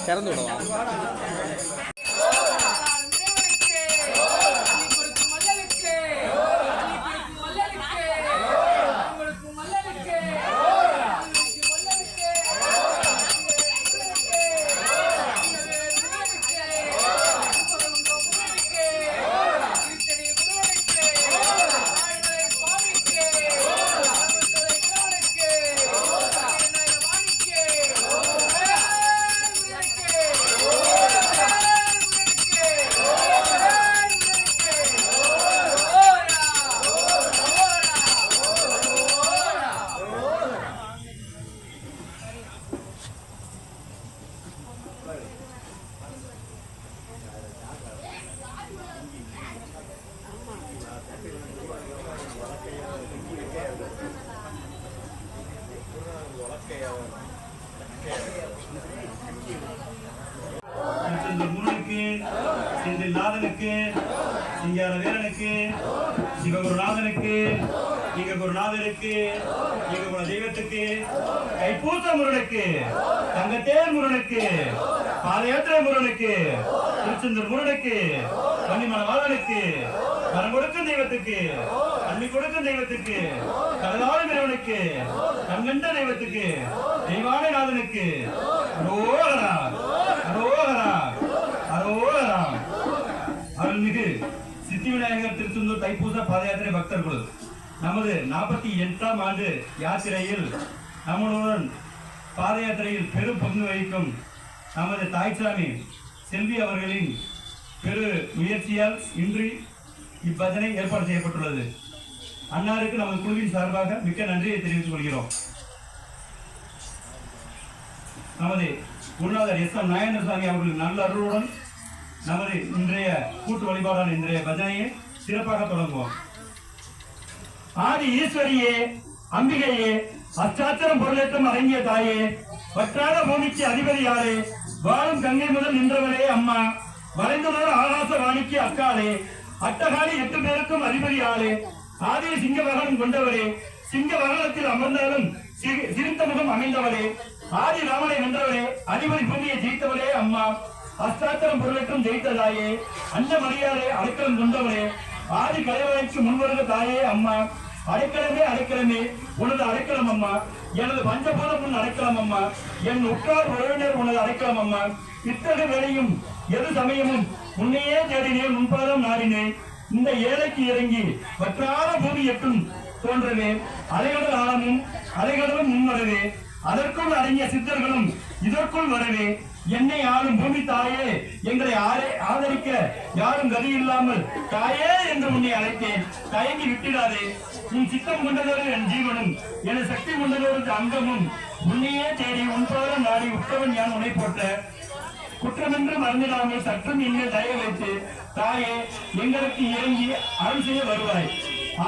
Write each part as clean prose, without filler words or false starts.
திறந்து விடவா? முருகனுக்கு, செந்தில் நாதனுக்கு, சிங்கார வீரனுக்கு, சிவகுருநாதனுக்கு, இங்க குருநாதனுக்கு, இங்க குல தெய்வத்துக்கு, தைப்பூச முருகனுக்கு, தங்கத்தேர் முருகனுக்கு, பாதயாத்திரை முருகனுக்கு, திருச்செந்தூர் முருகனுக்கு, கன்னிமல வாதனுக்கு, வரம் கொடுக்கும் தெய்வத்துக்கு, அள்ளி கொடுக்கும் தெய்வத்துக்கு, கடலாள வீரனுக்கு, கண்கண்ட தெய்வத்துக்கு, தெய்வான நாதனுக்கு அரோகரா அரோகரா அரோகரா. அருள்மிகு சித்தி விநாயகர் திருச்செந்தூர் தைப்பூச பாதயாத்திரை பக்தர் குழு நமது 48ஆம் ஆண்டு யாத்திரையில் நம்மளுடன் பாதயாத்திரையில் பெரும் பங்கு வகிக்கும் நமது தாய்சாமி செல்வி அவர்களின் பெரு முயற்சியால் இன்று இப்பஜனை ஏற்பாடு செய்யப்பட்டுள்ளது. அன்னாருக்கு நமது குழுவின் சார்பாக மிக்க நன்றியை தெரிவித்துக் கொள்கிறோம். நமது குருநாதர் எஸ்.எம். நாயனசாமி அவர்களின் நல்ல அருளுடன் நமது இன்றைய கூட்டு வழிபாடான இன்றைய பஜனையை சிறப்பாக தொடங்குவோம். ஆதி ஈஸ்வரியே, அம்பிகையே, அஷ்டாச்சரம் பொருளேற்றம் அடங்கிய தாயே, வற்றாத பூமிக்கு அதிபதியாளே, வாழும் கங்கை முதல் நின்றவளே அம்மா, வளைந்துணர் ஆகாச வாணிக்கு அக்காளே, அட்டகாலி 8 பேருக்கும் அதிபதியாளே, ஆதி சிங்க வகனம் கொண்டவளே, சிங்க வகனத்தில் அமர்ந்தாலும் சிரித்த முகம் அமைந்தவளே, ஆதி ராமனை வென்றவளே, அதிபதி பூமியை ஜெயித்தவளே அம்மா, அஷ்டாச்சரம் பொருளேற்றம் ஜெயித்ததாயே, அன்ன மரியாதை அடைக்கலம் கொண்டவளே, ஆதி கலைவலைக்கு முன்வருக தாயே அம்மா, அடைக்கலமே அடைக்கலமே உனது அடைக்கலம் அம்மா, எனது பஞ்சபூதம் உன் அடைக்கலம் அம்மா, என் உற்றார் உறவினர் உனது அடைக்கலம் அம்மா, இத்தகைய வேலையும் எது சமயமும் உன்னையே தேடினேன், முன்பாதம் நாடினேன், இந்த ஏழைக்கு இறங்கி வற்றாத பூமி எட்டும் தோன்றவே, அலைகடல் ஆழமும் அலைகடலும் முன்வரவே, அதற்குள் அடங்கிய சித்தர்களும் இதற்குள் வரவே, என்னை ஆளும் பூமி தாயே, எங்களை ஆதரிக்க யாரும் கதி இல்லாமல் தாயே என்று உன்னை அழைத்தேன், தயங்கி விட்டிடாதே, உன் சித்தம் கொண்டதோடு என் ஜீவனும் என சக்தி கொண்டதோடு அங்கமும், உன்னையே தேடி உன்பாதம் நாடி உற்றவன் யான் உன்னை போற்ற, குற்றமென்று மறந்திடாமல் சற்றும் என்னை தய வைத்து தாயே எங்களுக்கு இறங்கி அருள் செய்ய வருவாய்.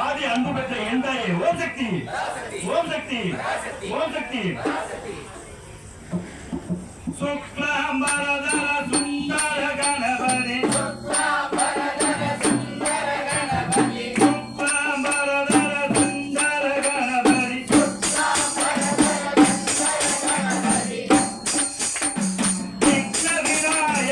ஆதி அன்பு பெற்ற என் தாயே, ஓம் சக்தி ஓம் சக்தி ஓம் சக்தி. சுக்லாம்பரதர சுந்தர கணபதி, விக்ன விநாயக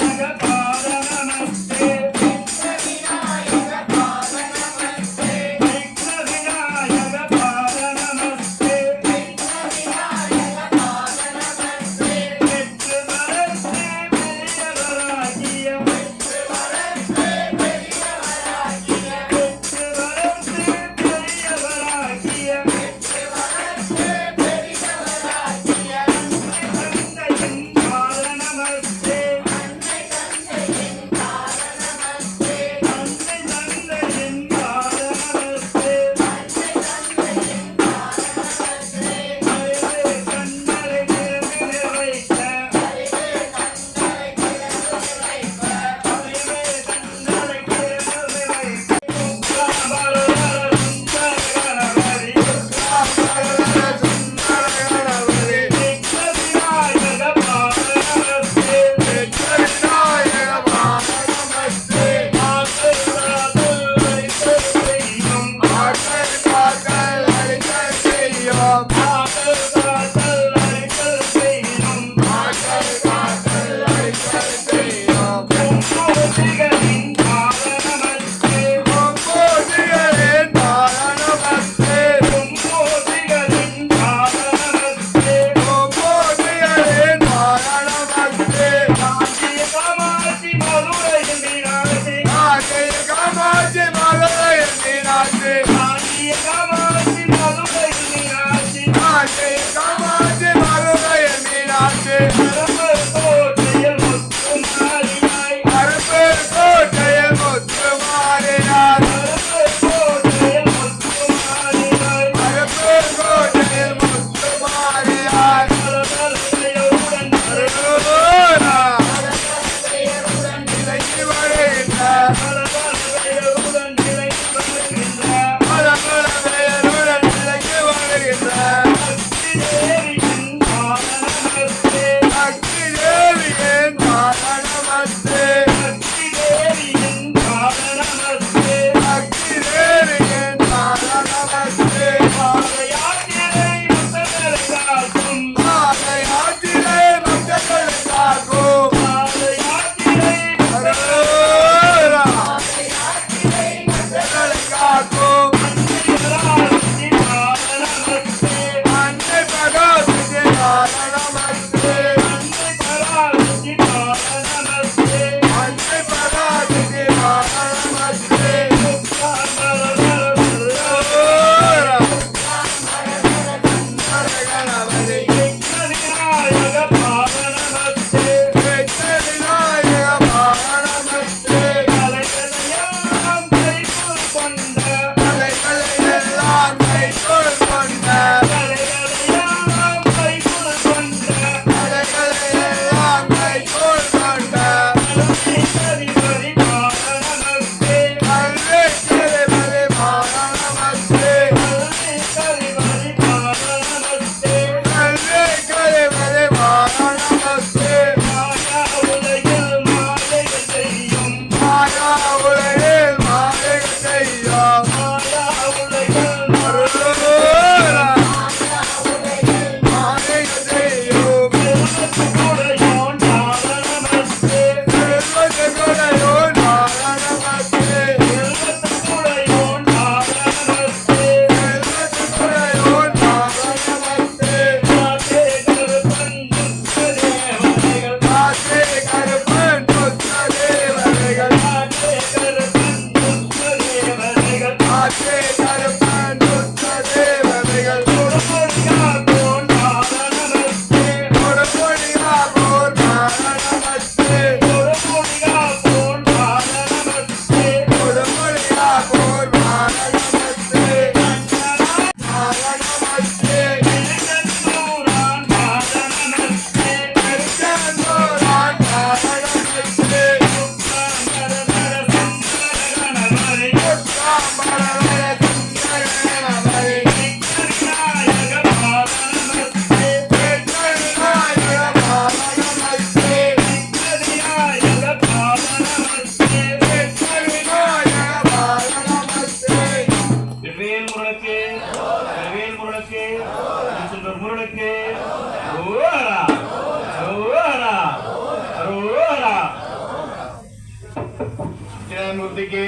மூர்த்திக்கு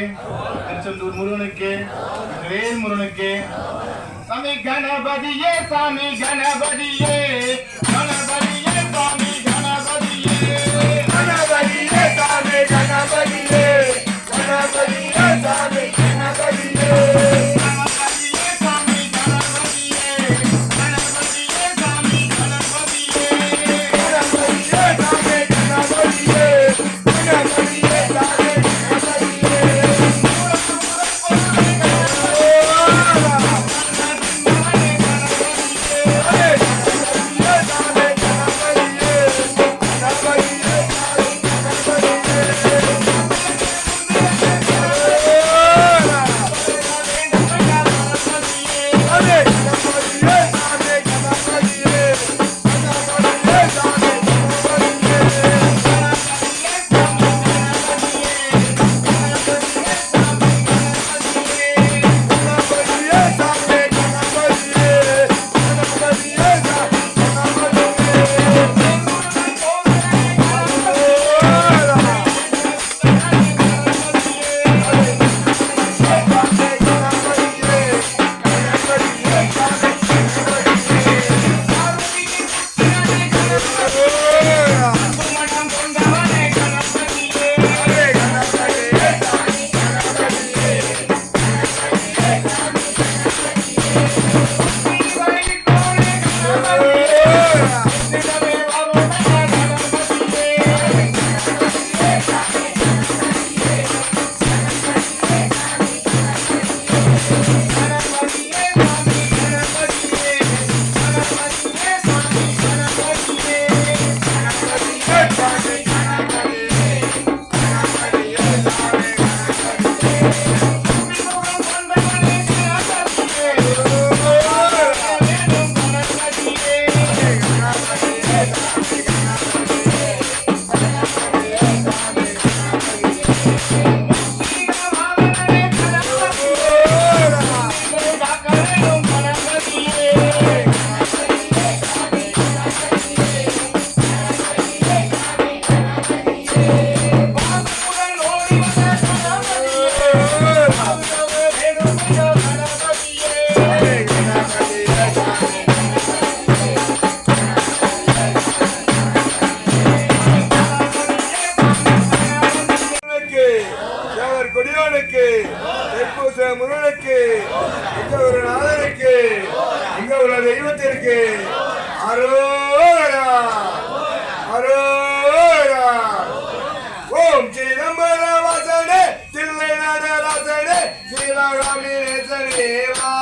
திருச்செந்தூர் முருகனுக்கு வேல் முருகனுக்கு சாமி கணபதியே சாமி கணபதியே கணபதியே சாமி கணபதியே கணபதியே சாமி கணபதியே கணபதியே சாமி கணபதியே முருகனுக்கு இங்க ஒரு நாதனுக்கு இங்க ஒரு தெய்வத்திற்கு அரோகரா அரோகரா. ஓம் சிதம்பர வாசனே தில்லை நடராசனே சிவகாமி நேசனேவா.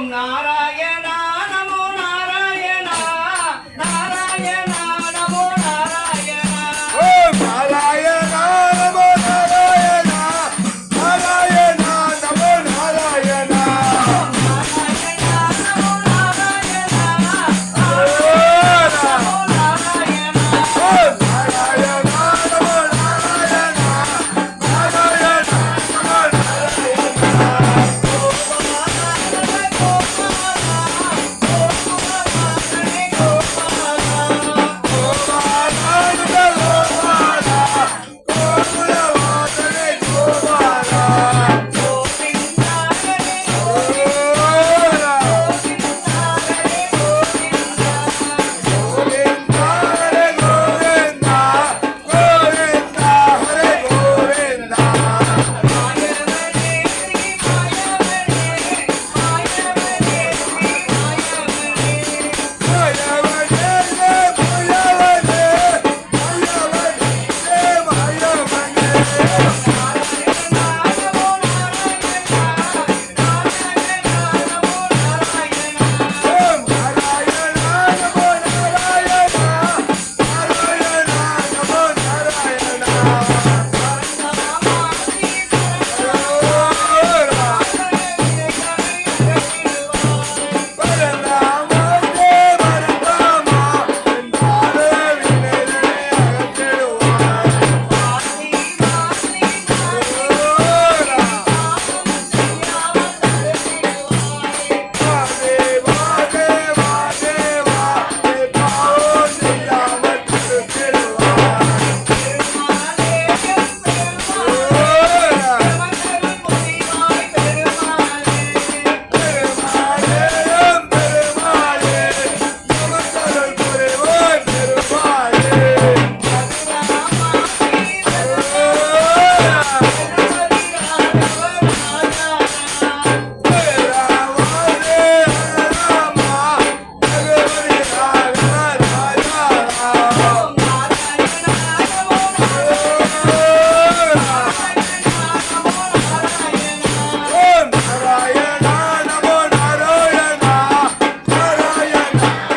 நாராயணா நமோ நாராயணா நாராயணா நமோ நாராயணா ஓம் நாராயணா நமோ நாராயணா நாராயணா நமோ நாராயணா நாராயணா நமோ நாராயணா ஓம் நாராயணா நமோ நாராயணா நாராயணா நமோ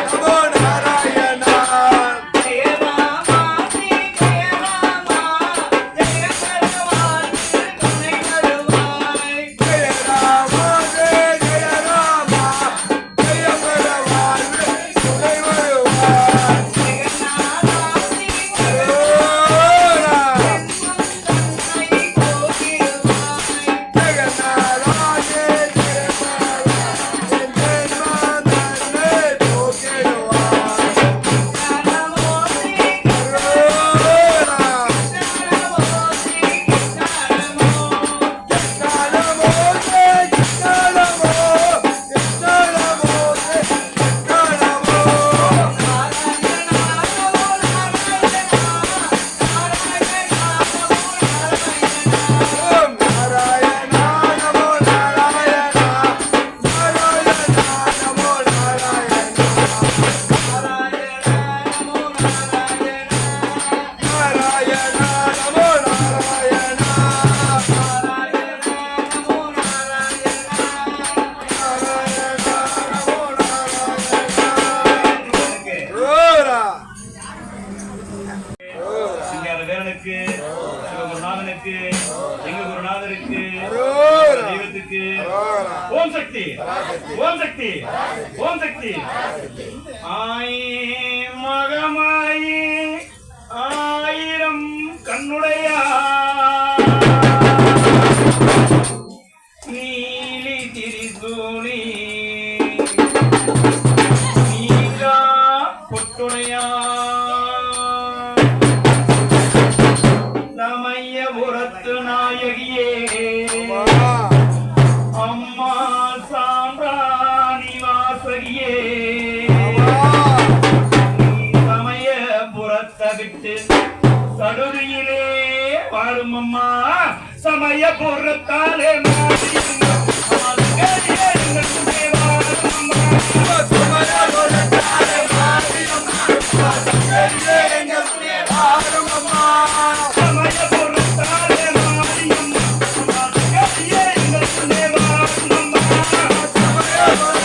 சிவகுருநாதனுக்கு எங்க குருநாதருக்கு தெய்வத்துக்கு ஓம் சக்தி ஓம் சக்தி ஓம் சக்தி ஆயே மகமாயே ஆயிரம் கண்ணுடையா நீலி திரிசூலி நீங்கா பொட்டுடையா சமயபுரத்து நாயகியே அம்மா சாம்பிராணி வாசகியே சமயபுரத்தை விட்டு சடுதியிலே வாழும் அம்மா சமயபுரத்தாலே Yeah.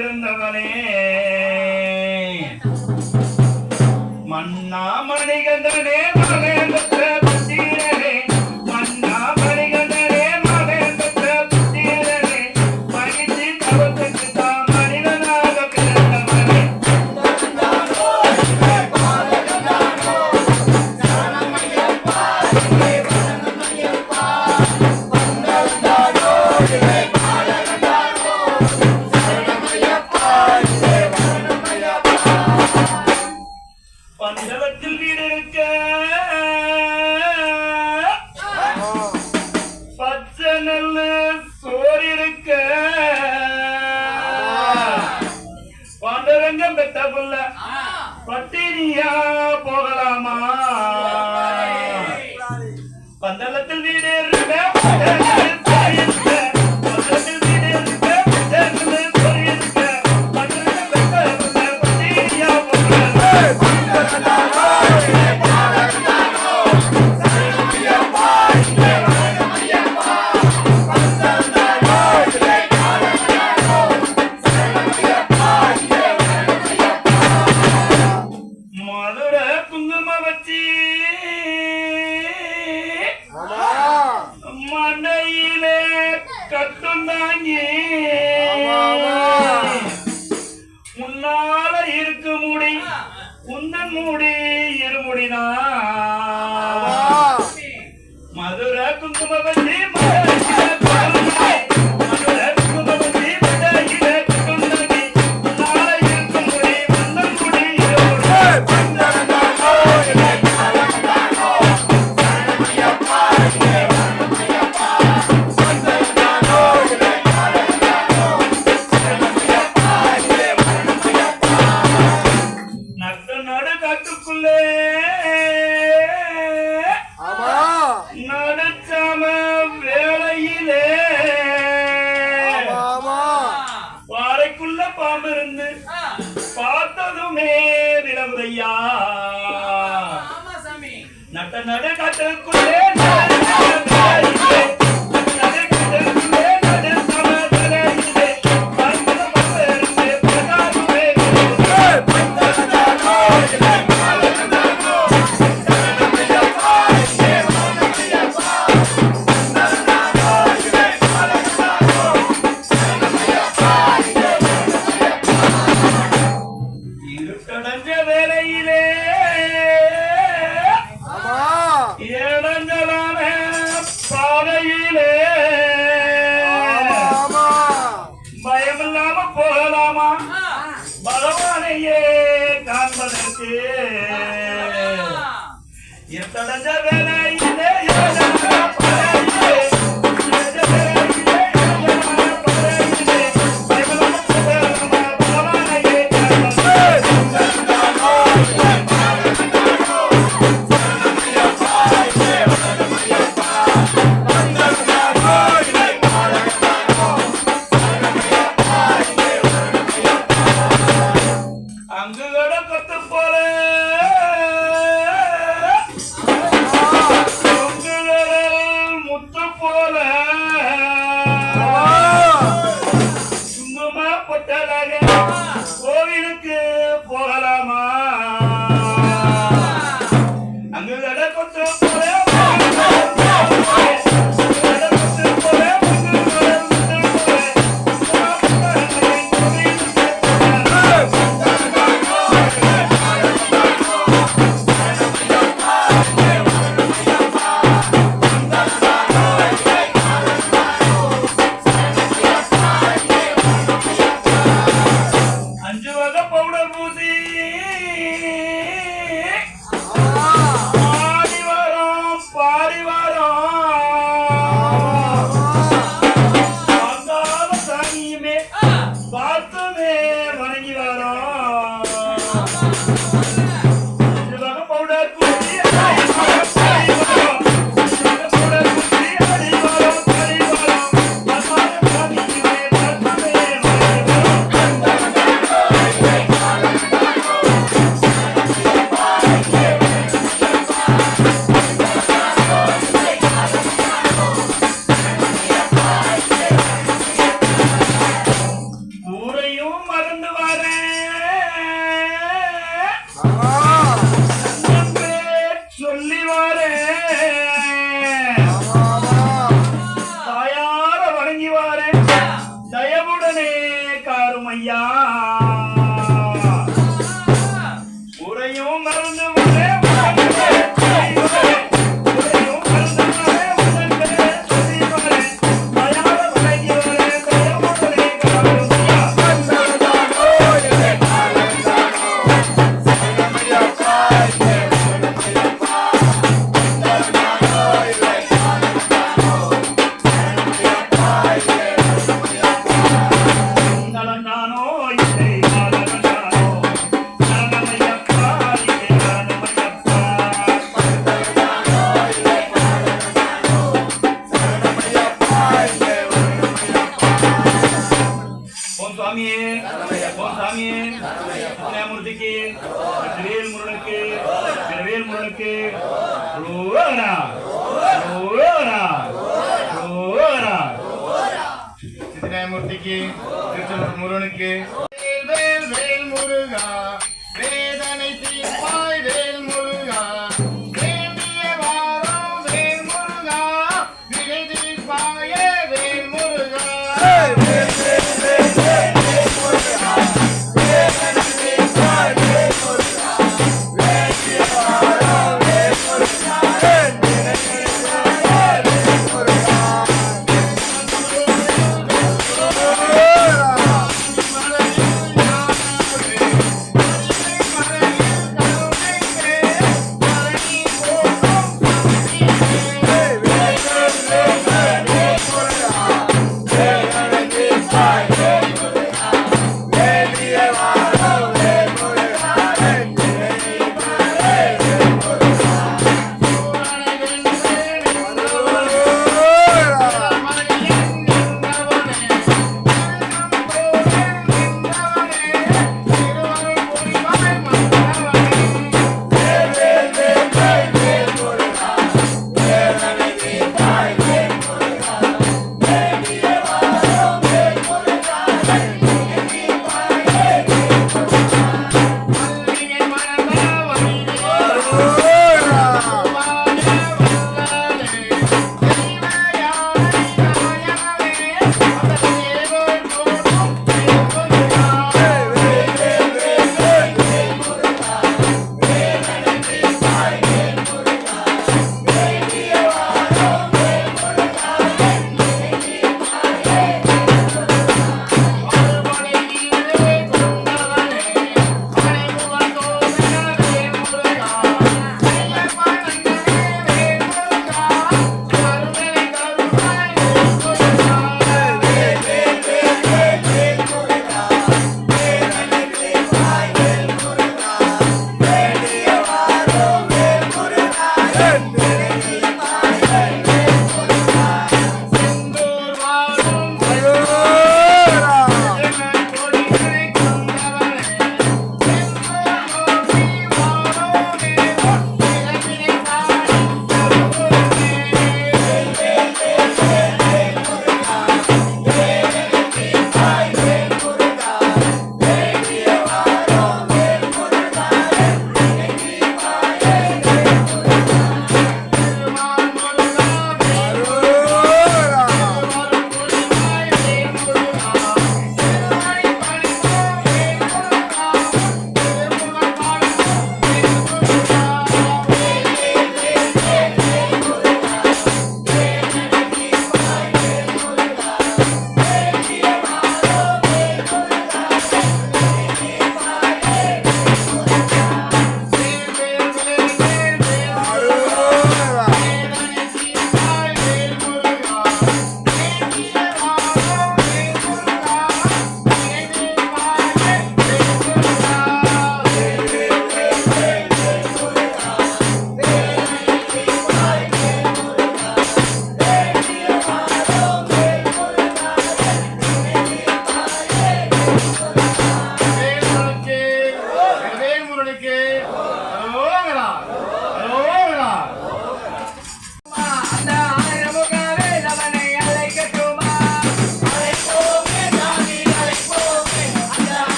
பிறந்தவனே மன்னா மணிகண்டனே மகேந்திர புத்திரனே மன்னா மணிகண்டனே மகேந்திர புத்திரனே மகிழ்ச்சி தவத்துக்கு தாம் மனிதனாக பிறந்தவனே பந்தளத்தில் வீடு இருக்க பச்சை நெல்லு சோறு இருக்க பாண்டரங்கம் பெத்த புள்ள பட்டினியா போகலாமா பந்தளத்தில் வீடு இருக்க பந்தளத்தில் வீடு இருக்க பச்சை நெல்லு சோறு இருக்க பாண்டரங்கம் பெத்த புள்ள பட்டினியா போகலாமா மதுரை குங்கும வச்சி மண்டையிலே கட்டும் தாங்கி முன்னால இருக்கு முடி உந்தன் முடி இருமுடிதான் மதுரை குங்கும வச்சி மதுரை குங்கும வச்சி மண்டையிலே கட்டும் தாங்கி முன்னால இருக்கு முடி உந்தன் முடி நட்ட நடு காட்டுக்குள்ளே நடுச்சாம வேளையிலே வாழைக்குள்ள பாம்பு இருந்து பார்த்ததுமே விளவுதையா நட்ட நடு காட்டுக்குள்ளே இருட்டடைஞ்ச வேளையிலே ஏடங்களான பாதையிலே பயமில்லாம போகலாமா பகவானையே காண்பதற்கு இருட்டடைஞ்ச வேளையிலே அங்கு கொத்து போல சித்தநாயமூர்த்திக்கு திருச்செந்தூர் முருகனுக்கு வேல் வேல் முருகா வேதனை தீர்ப்பாய் வேல் முருகா வேண்டிய வாரம் வேல் முருகா வினை தீர்ப்பாயே வேல் முருகா வேல் வேல் வேல் வேல் வேல் முருகா வேதனை தீர்ப்பாய் வேல் முருகா வேண்டிய வாரம் வேல் முருகா வினை தீர்ப்பாயே வேல் முருகா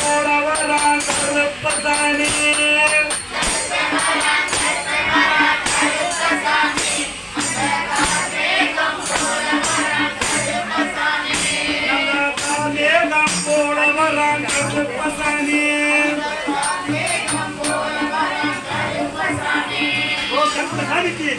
போடவரான் கருப்பசாமி மேகம் போடவரான் கருப்பசாமி ஓ கருப்பசாமிக்கு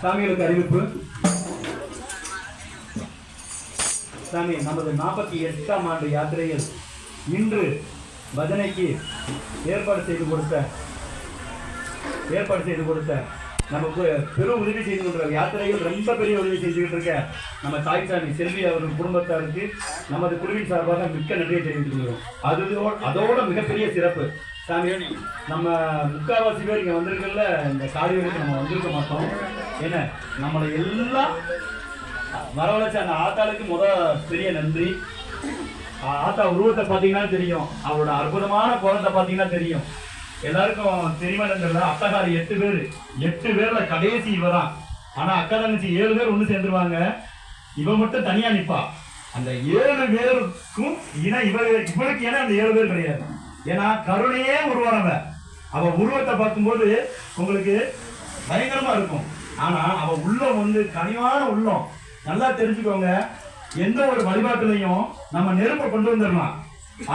சாமிகளுக்கு அறிவிப்பு. சாமி நமது 48ஆம் ஆண்டு யாத்திரையில் இன்று பஜனைக்கு ஏற்பாடு செய்து கொடுத்த நமக்கு பெரும் உதவி செய்து கொண்ட யாத்திரையில் ரொம்ப பெரிய உதவி செய்துகிட்டு இருக்க நம்ம தாய்சாமி செல்வி அவர்கள் குடும்பத்தாருக்கு நமது குழுவின் சார்பாக மிக்க நன்றியை தெரிவித்துக் கொள்கிறோம். அதோட மிகப்பெரிய சிறப்பு சாமி, நம்ம முக்கால்வாசி பேர் இங்கே வந்திருக்கல, இந்த காரியங்களுக்கு நம்ம வந்திருக்க மாட்டோம். ஏன்னா நம்மளை எல்லாம் வரவழைச்ச அந்த ஆத்தாளுக்கு பெரிய நன்றி. ஆத்தா உருவத்தை பார்த்தீங்கன்னா தெரியும், அவரோட அற்புதமான குரத்தை பார்த்தீங்கன்னா தெரியும். எல்லாருக்கும் தெரியுமா தெரியல, அத்தகாரி 8 பேர்ல கடைசி இவதான். ஆனா அக்கா தங்கச்சி 7 பேர் ஒண்ணு சேர்ந்துருவாங்க, இவ மட்டும் தனியா நிப்பா. அந்த 7 பேருக்கும் இவளுக்கு ஏன்னா அந்த 7 பேர் கிடையாது. ஏன்னா கருணையே உருவானவ. அவ உருவத்தை பார்க்கும்போது உங்களுக்கு பயங்கரமா இருக்கும். ஆனா அவ உள்ளம் கனிவான உள்ளம். நல்லா தெரிஞ்சுக்கோங்க, எந்த ஒரு வழிபாட்டுலையும் நம்ம நெருப்பை கொண்டு வந்துடலாம்.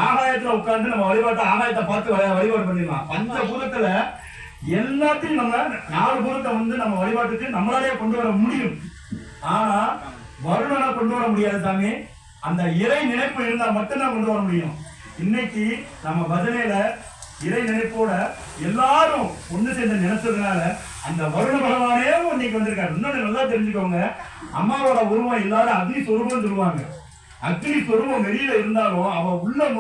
ஆகாயத்துல உட்கார்ந்து நம்ம வழிபாட்டை ஆகாயத்தை பார்த்து வழிபாடு பண்ணிடலாம். பஞ்சபூதத்துல எல்லாத்தையும் நம்ம 4 பூதத்தை நம்ம வழிபாட்டுக்கு நம்மளாலே கொண்டு வர முடியும். ஆனா வருணனை கொண்டு வர முடியாது சாமி. அந்த இறை நினைப்பு இருந்தா மட்டும்தான் கொண்டு வர முடியும். இன்னைக்கு நம்ம பஜனையில இறை நினைப்போட எல்லாரும் ஒண்ணு சேர்ந்து நினைச்சதுனால அந்த வருண பகவானே இன்னைக்கு வந்திருக்காரு. இன்னொன்னு நல்லா தெரிஞ்சுக்கோங்க, அம்மாவோட உருவம் எல்லாரும் அக்னி சொரூபம் சொல்லுவாங்க. அக்னி சொரூபம் வெளியில இருந்தாலும் அவ உள்ளம்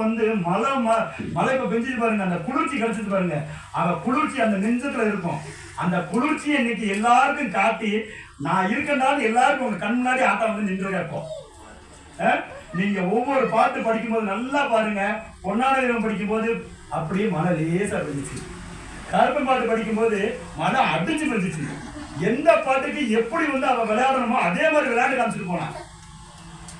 மழை இப்ப பெஞ்சிட்டு பாருங்க, அந்த குளிர்ச்சி கிடைச்சிட்டு பாருங்க, அவ குளிர்ச்சி அந்த நெஞ்சத்துல இருக்கும். அந்த குளிர்ச்சியை இன்னைக்கு எல்லாருக்கும் காட்டி நான் இருக்கேன்டான்னு எல்லாருக்கும் உங்க கண் முன்னாடி ஆத்தா நின்று கேட்போம். நீங்க ஒவ்வொரு பாட்டு படிக்கும்போது நல்லா பாருங்க. பொன்னான தெய்வம் படிக்கும்போது அப்படியே மழை லேசா பெஞ்சிச்சு. கருப்பன் பாட்டு படிக்கும்போது மழை அடிச்சு பெஞ்சிச்சு. எந்த பாட்டுக்கு எப்படி அவ விளையாடணுமோ அதே மாதிரி விளையாட்டு காமிச்சிட்டு போனான்.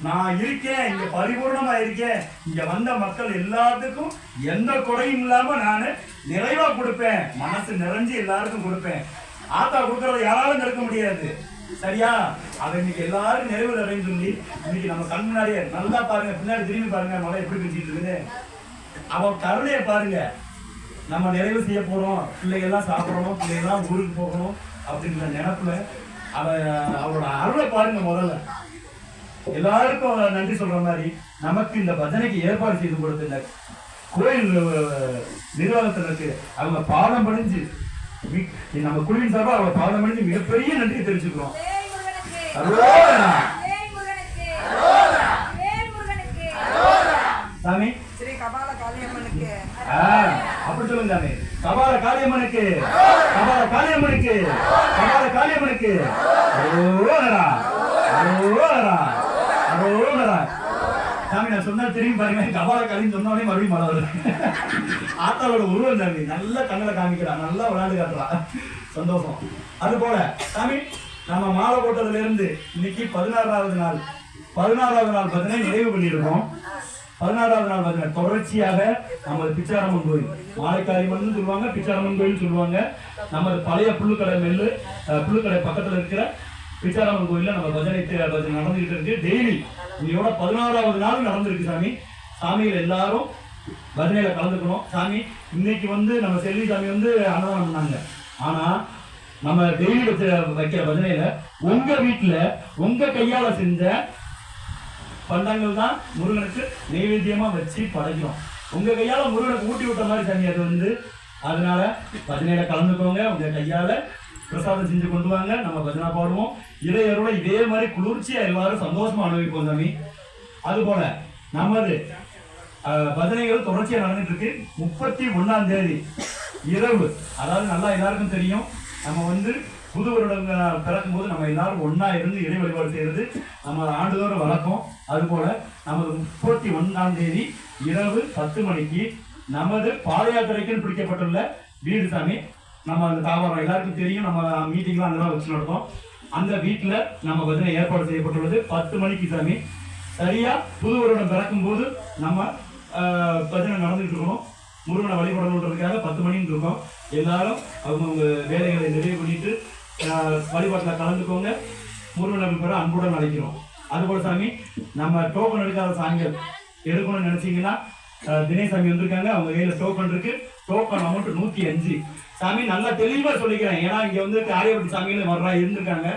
நான் இருக்கேன், இங்க பரிபூர்ணமா இருக்கேன், இங்க வந்த மக்கள் எல்லாத்துக்கும் எந்த குறையும் இல்லாம நான் நிறைவா கொடுப்பேன், மனசு நிறைஞ்சு எல்லாருக்கும் கொடுப்பேன். ஆத்தா கொடுக்கறத யாராலும் தடுக்க முடியாது. சரியா? அதை இன்னைக்கு எல்லாரும் நிறைவு அடைன்னு சொல்லி இன்னைக்கு நம்ம கண் முன்னாடியே நல்லா பாருங்க, பின்னாடி திரும்பி பாருங்க, மழை எப்படி பெஞ்சிட்டு இருக்குது. அவன் கருணையை பாருங்க. நம்ம நிறைவு செய்ய போறோம், பிள்ளைகள்லாம் சாப்பிடணும், பிள்ளைகள்லாம் ஊருக்கு போகணும் அப்படின்ற நினைப்புல அவளோட அருளை பாருங்க. முதல்ல எல்லாருக்கும் நன்றி சொல்ற மாதிரி நமக்கு இந்த பஜனைக்கு ஏற்பாடு செய்து கொடுத்த இந்த கோயில் நிர்வாகத்தினருக்கு அவங்க பாதம் பணிஞ்சு நம்ம குழுவின் சார்பா அவங்க பாதம் பணிஞ்சு மிகப்பெரிய நன்றியை தெரிஞ்சுக்கிறோம். சாமி அப்படி சொல்லுங்க சாமி. கபால காளியம்மனுக்கு, கபால காளியம்மனுக்கு, கபால காளியம்மனுக்கு அரோகரா, அரோகரா, அரோகரா. சாமி நான் சொன்னா திரும்பி பாருங்க, கபால காளின்னு சொன்னோடனே மறுபடியும் மழை வருது. ஆத்தாவோட உருவம் சாமி நல்லா கண்ணில் காமிக்கிறான், நல்லா விளையாண்டு காட்டுறான். சந்தோஷம். அது போல சாமி நம்ம மாலை போட்டதுல இருந்து இன்னைக்கு 16வது நாள் பஜனை நிறைவு பண்ணியிருக்கோம். 16வது நாள் பஜனை தொடர்ச்சியாக நமது பிச்சாரம்மன் கோயில், மாலைக்காரியம்மன் சொல்லுவாங்க, பிச்சாரம்மன் கோயில் சொல்லுவாங்க. நமது பழைய புல்லுக்கடை பக்கத்துல இருக்கிற பிச்சாரம்மன் கோயில்ல நம்ம பஜனை நடந்துகிட்டு இருக்கு. டெய்லி இன்னையோட 16வது நாள் நடந்திருக்கு சாமி. சாமிகள் எல்லாரும் பஜனையில கலந்துக்கணும். சாமி இன்னைக்கு நம்ம செல்வி சாமி அன்னதானம் பண்ணாங்க. ஆனா நம்ம டெய்லி வைக்கிற பஜனையில உங்க வீட்டுல உங்க கையால செஞ்ச பண்டங்கள் தான் முருகனுக்கு நைவேத்தியமா வச்சு படைக்கிறோம். உங்க கையால முருகனுக்கு ஊட்டி விட்ட மாதிரி சாமி அது. அதனால பஜனையில கலந்துக்கோங்க. உங்க கையால பிரசாதம் செஞ்சு கொண்டு வாங்க. நம்ம பஜனை பாடுவோம். இறையரோட இதே மாதிரி குளிர்ச்சியா எல்லாரும் சந்தோஷமா அனுபவிப்போம் சாமி. அது போல நமது பஜனைகள் தொடர்ச்சியா நடந்துட்டு இருக்கு. 31ஆம் தேதி இரவு, அதாவது நல்லா எல்லாருக்கும் தெரியும், நம்ம புது வருடம் பிறக்கும் போது நம்ம எல்லாரும் ஒன்னா இருந்து இறை வழிபாடு செய்யறது நம்ம ஆண்டுதோறும் வழக்கம். அது போல நமது 31ஆம் தேதி இரவு 10 மணிக்கு நமது பாத யாத்திரைக்கு பிடிக்கப்பட்டுள்ள வீடு சாமி, நம்ம அந்த தாவரம் எல்லாருக்கும் தெரியும், நம்ம மீட்டிங்லாம் அங்கெல்லாம் வச்சு நடத்தோம். அந்த வீட்டுல நம்ம பஜனை ஏற்பாடு செய்யப்பட்டுள்ளது 10 மணிக்கு சாமி. சரியா புது வருடம் பிறக்கும் போது நம்ம பஜனை நடந்துட்டு இருக்கணும். முருகனை வழிபடணுன்றதுக்காக 10 மணின்னு இருக்கோம். எல்லாரும் அவங்க வேலைகளை நிறைவு பண்ணிட்டு வழிபாட்டில் கலந்துக்கோங்க. முருகனை பெற அன்புடன் அழைக்கிறோம். அதுபோல சாமி நம்ம டோக்கன் எடுக்காத சாமிகள் எடுக்கணும்னு நினைச்சீங்கன்னா தினேஷ் சாமி வந்திருக்காங்க. அவங்க கையில டோக்கன் இருக்கு. டோக்கன் அமௌண்ட் 105 சாமி. நல்லா தெளிவா சொல்லிக்கிறேன், ஏன்னா இங்க காரியப்பட்டி சாமிகள் வர்றா இருந்திருக்காங்க,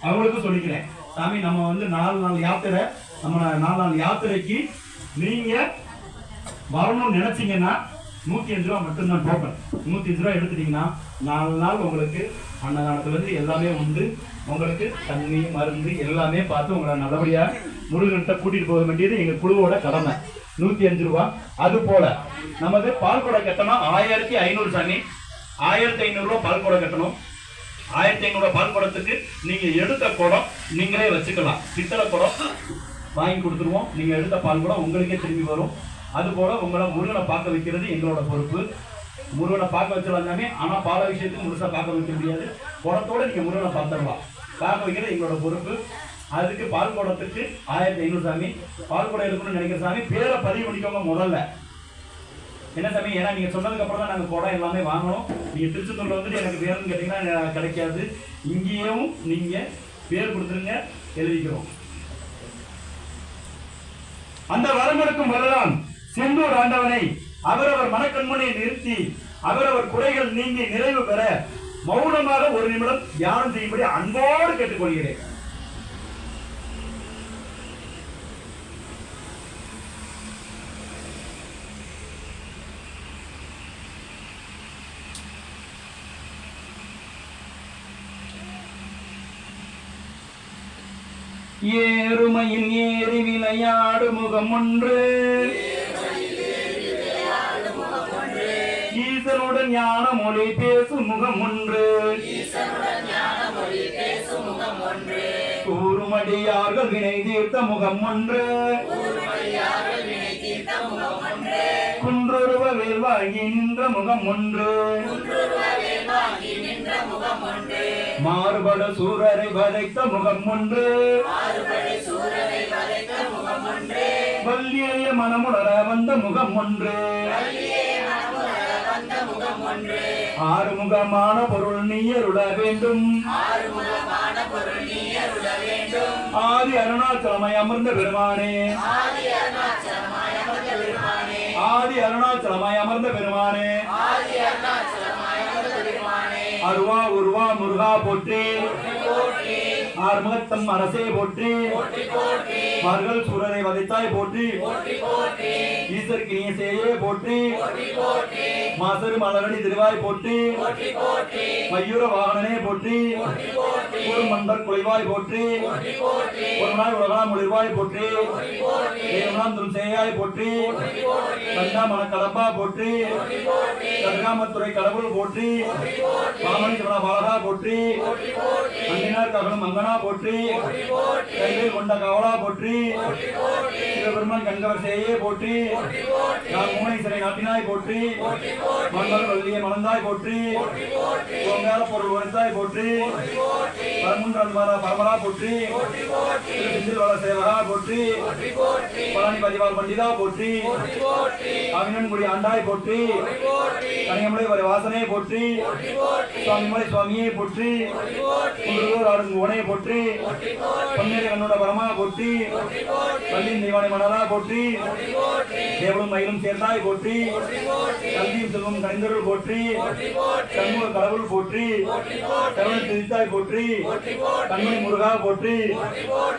அவங்களுக்கும் சொல்லிக்கிறேன் சாமி. நம்ம 4 நாள் யாத்திரை, நம்ம 4 நாள் யாத்திரைக்கு நீங்க வரணும்னு நினைச்சீங்கன்னா 105 ரூபா மட்டும்தான் டோக்கன். 105 ரூபா எடுத்துட்டீங்கன்னா 4 நாள் உங்களுக்கு அன்னதானத்துல எல்லாமே உண்டு. உங்களுக்கு தண்ணி மருந்து எல்லாமே பார்த்து உங்களை நல்லபடியா முருகன்கிட்ட கூட்டிட்டு போக வேண்டியது எங்க குழுவோட கடமை. 105 ரூபா. அது போல நமது பால் குடை கட்டணும் 1500 சாமி. 1500 ரூபா பால் குடை கட்டணும். 1500 ரூபா பால் குடத்துக்கு நீங்க எடுத்த குடம் நீங்களே வச்சுக்கலாம். பித்தளை குடம் வாங்கி கொடுத்துருவோம். நீங்க எடுத்த பால் குடம் உங்களுக்கே திரும்பி வரும். அது போல உங்களை முருகனை பார்க்க வைக்கிறது எங்களோட பொறுப்பு. முருகனை பார்க்க வச்சிடலாமே, ஆனா பால விஷயத்துக்கு முழுசா பார்க்க வைக்க முடியாது. குடத்தோட நீங்க முருகனை பார்த்துடலாம். பார்க்க வைக்கிறது எங்களோட பொறுப்பு. அதுக்கு பால் குடத்துக்கு 1500 சாமி. பால் குடம் எடுக்கணும்னு நினைக்கிற சாமி பேரை பதிவு பண்ணிக்கோங்க முதல்ல. என்ன சாமி, ஏன்னா நீங்க சொன்னதுக்கு அப்புறம் தான் நாங்க குடம் எல்லாமே வாங்கணும். நீங்க திருச்செந்தூர்ல எனக்கு பேருன்னு கேட்டீங்கன்னா கிடைக்காது. இங்கேயும் நீங்க பேர் கொடுத்துருங்க, எழுதிக்கிறோம். அந்த வரமெடுக்கும் வரலாம் செந்தூர் ஆண்டவனை அவரவர் மனக்கண்மனை நிறுத்தி அவரவர் குறைகள் நீங்கி நிறைவு பெற மௌனமாக ஒரு நிமிடம் தியானம் செய்யும்படி அன்போடு கேட்டுக்கொள்கிறேன். ஏறுமையில் ஏறி விளையாடு முகம் ஒன்று, ஈசனுடன் ஞான மொழி பேசும் முகம் ஒன்று, கூறுமடியார்கள் வினை தீர்த்த முகம் ஒன்று, குன்றுருவ வேல் வாங்கி நின்ற முகம் ஒன்று, மாறுபட சூரரை வதைத்த முகம் ஒன்று, வல்லிய மனமுடர வந்த முகம் ஒன்று, ஆறுமுகமான பொருள் நீயருள வேண்டும், ஆதி அருணாச்சலமாய் அமர்ந்த பெருமானே, ஆதி அருணாச்சலமாய் அமர்ந்த பெருமானே, அருவா உருவா முருகா போற்றி, ஆறுமுகத்தம் அரசே போற்றி, மர்கள் சூரரை வதைத்தாய் போற்றி, ஈசர் கிணிய சேயே போற்றி, மாசரு மலரடி திருவாய் போற்றி, மயூர வாகனனே போற்றி, ஒரு மண்டர் குலைவாய் போற்றி, ஒரு நாள் உலகலாம் ஒளிர்வாய் போற்றி, ஏழாம் தும் சேயாய் போற்றி, கண்டா மனக்கலம்பா போற்றி, கடுகாமத்துறை கடவுள் போற்றி, மாமணி சிவனா பாலகா போற்றி, அன்னினார் ககனம் மங்கனா போற்றி கையில் கொண்ட கவலா போற்றி சிவபெருமான் கண்கவர் செய்யே போற்றி நான் மூனை சிறை நாட்டினாய் போற்றி மன்மகள் வள்ளியை மணந்தாய் போற்றி ஓங்கார பொருள் உரைத்தாய் போற்றி பரமரா போற்றி சிந்தில் வள சேவகா போற்றி பழனி பதிவால் பண்டிதா போற்றி அவினன்குடி ஆண்டாய் போற்றி கனியமலை வரை வாசனை போற்றி சுவாமிமலை சுவாமியே போற்றி குன்றூர் ஆடும் உனையை போற்றி பொன்னேரி கண்ணோட பரமா போற்றி பள்ளியின் தெய்வானை மணலா போற்றி தேவளும் மயிலும் சேர்ந்தாய் போற்றி கல்வியும் செல்வம் கணிந்தருள் போற்றி கண்முக கடவுள் போற்றி கருணை திரித்தாய் போற்றி கண்மணி முருகா போற்றி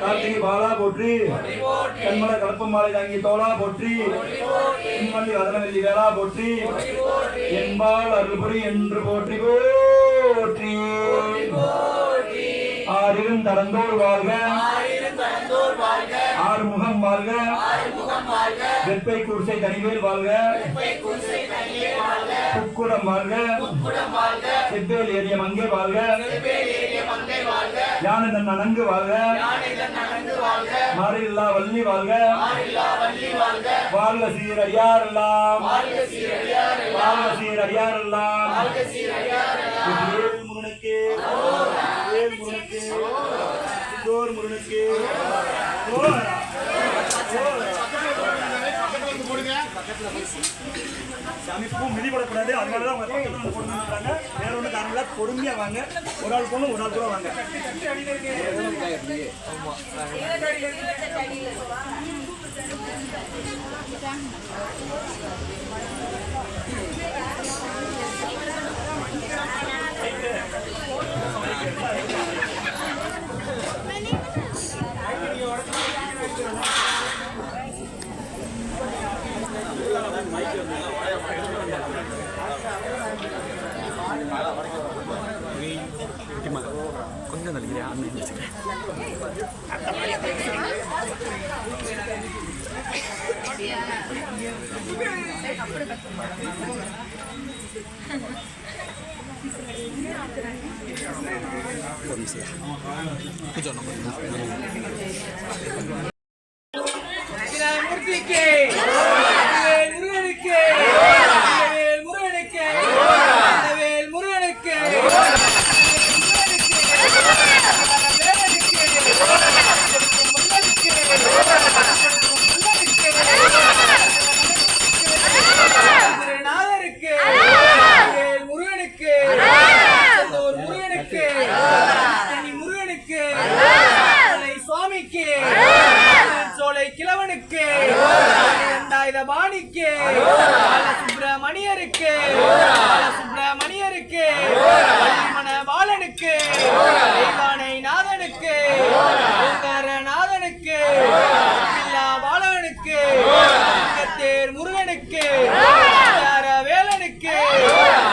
கார்த்திகை பாலா போற்றி கண்மல கலப்பம் மாலை தாங்கி தோளா போற்றி இன்மல்லி வதனவெல்லி வேளா போற்றி என்பால் அருள்புரி என்று போற்றி போற்றி ஆறிலும் தடந்தோர் வாழ்க ஆறுமுகம் வாழ்க வெப்பை குடிசை தனிவேல் வாழ்க குக்குடம் வாழ்க செவ்வேல் ஏறிய மங்கை வாழ்க யானை தன் நன்கு வாழ்க மாறில்லா வள்ளி வாழ்க வாழ்க சீரடியாரெல்லாம் வாழ்க சீரடியாரெல்லாம் முருகனுக்கு முருகனுக்கு முருகனுக்கு சாமி பூ மிதிப்படக்கூடாது, அதனாலதான் அவங்க பக்கத்துல வந்து போடுறாங்க. வேற ஒண்ணு காரணங்களா பொறுமையா வாங்க. ஒரு ஆள் போகணும், ஒரு ஆள் கூட வாங்க. கொஞ்சம் நினைக்கிறேன் சுப்பிரமணியருக்கு பாலனுக்கு நாதனுக்கு நாதனுக்கு பாலனுக்கு தேர் முருகனுக்கு வேலனுக்கு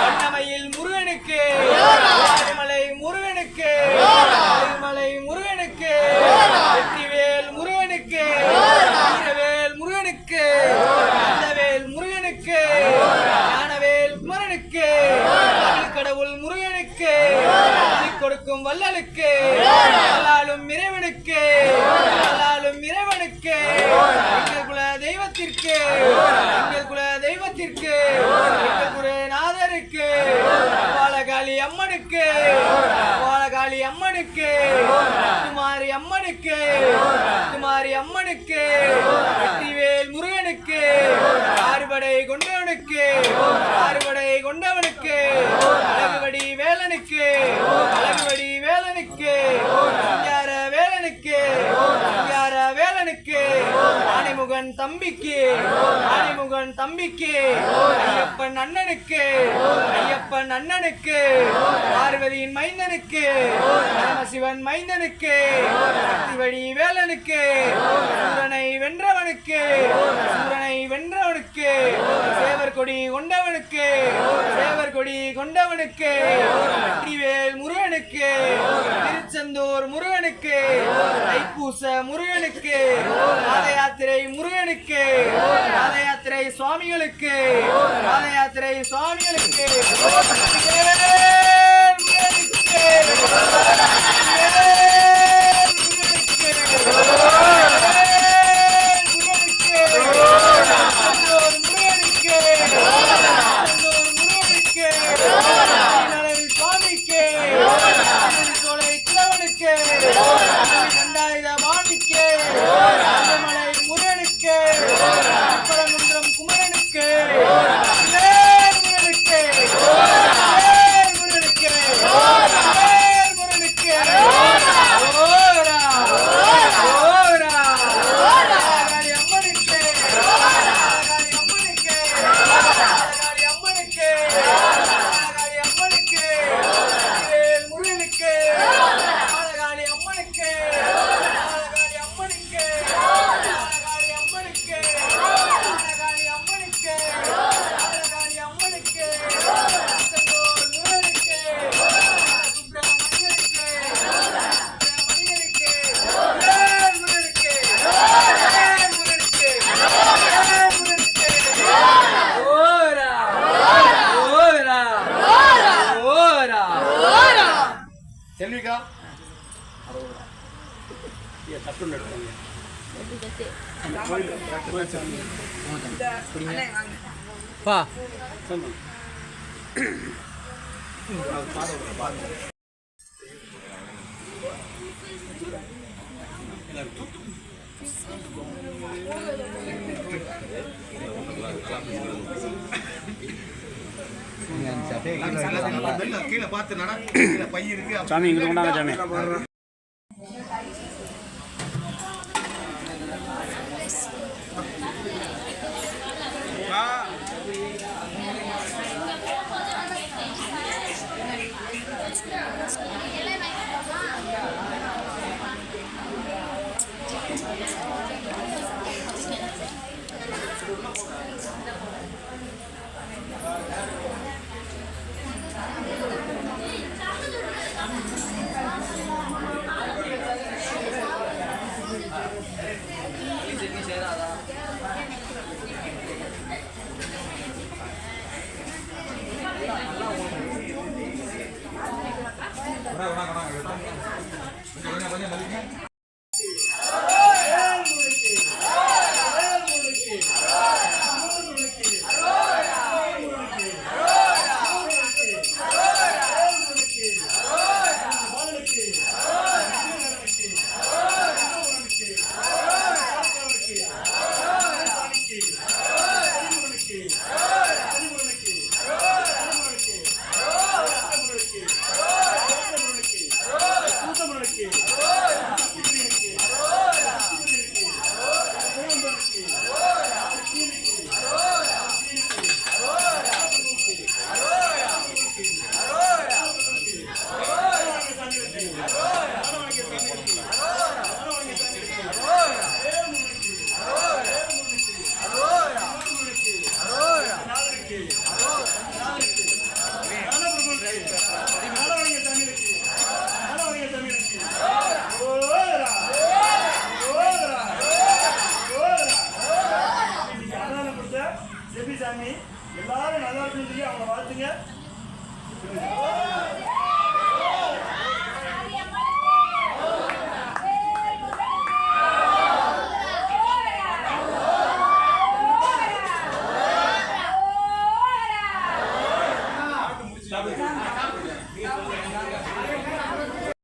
வண்ணமயில் முருகனுக்கு மலை முருகனுக்கு மலை முருகனுக்கு வெற்றிவேல் முருகனுக்கு வீரவேல் முருகனுக்கு வேல் முருகனுக்கு ஞானவேல் குமரனுக்கு கடவுள் முருகனுக்கு கொடுக்கும் வள்ளலுக்கு எல்லாலும் இறைவனுக்கு எல்லாலும் இறைவனுக்கு எங்கள் குல தெய்வத்திற்கு எங்கள் குல தெய்வத்திற்கு எங்கள் குருநாதருக்கு பாலகாளி அம்மனுக்கு பாலகாளி அம்மனுக்கு குமாரி அம்மனுக்கு குமாரி அம்மனுக்கு வெற்றிவேல் முருகனுக்கு ஆறுபடை கொண்டவனுக்கு ஆறுபடை கொண்டவனுக்கு அழகுபடி வேலனுக்கு அழகுபடி வேலனுக்கு சிங்கார வேலனுக்கு சிங்கார வேலனுக்கு ஆனைமுகன் தம்பிக்கு ஆனைமுகன் தம்பிக்கு ஐயப்பன் அண்ணனுக்கு ஐயப்பன் அண்ணனுக்கு பார்வதியின் மைந்தனுக்கு பரமசிவன் மைந்தனுக்கு சக்திவடி வேலனுக்கு சூரனை வென்றவனுக்கு சூரனை வென்றவனுக்கு சேவர் கொடி கொண்டவனுக்கு சேவர் கொடி கொண்டவனுக்கு வெற்றிவேல் முருகனுக்கு திருச்செந்தூர் முருகனுக்கு தைப்பூச முருகனுக்கு பாத யாத்திரை முருகனுக்கு பாத யாத்திரை சுவாமிகளுக்கு பாத யாத்திரை சுவாமிகளுக்கு முருகனுக்கு தட்டுன்னு எடுத்தாங்க பா கீழே பார்த்து நட கீழே பை இருக்கு சாமி இங்கே கொண்டாங்க சாமி கொஞ்சம்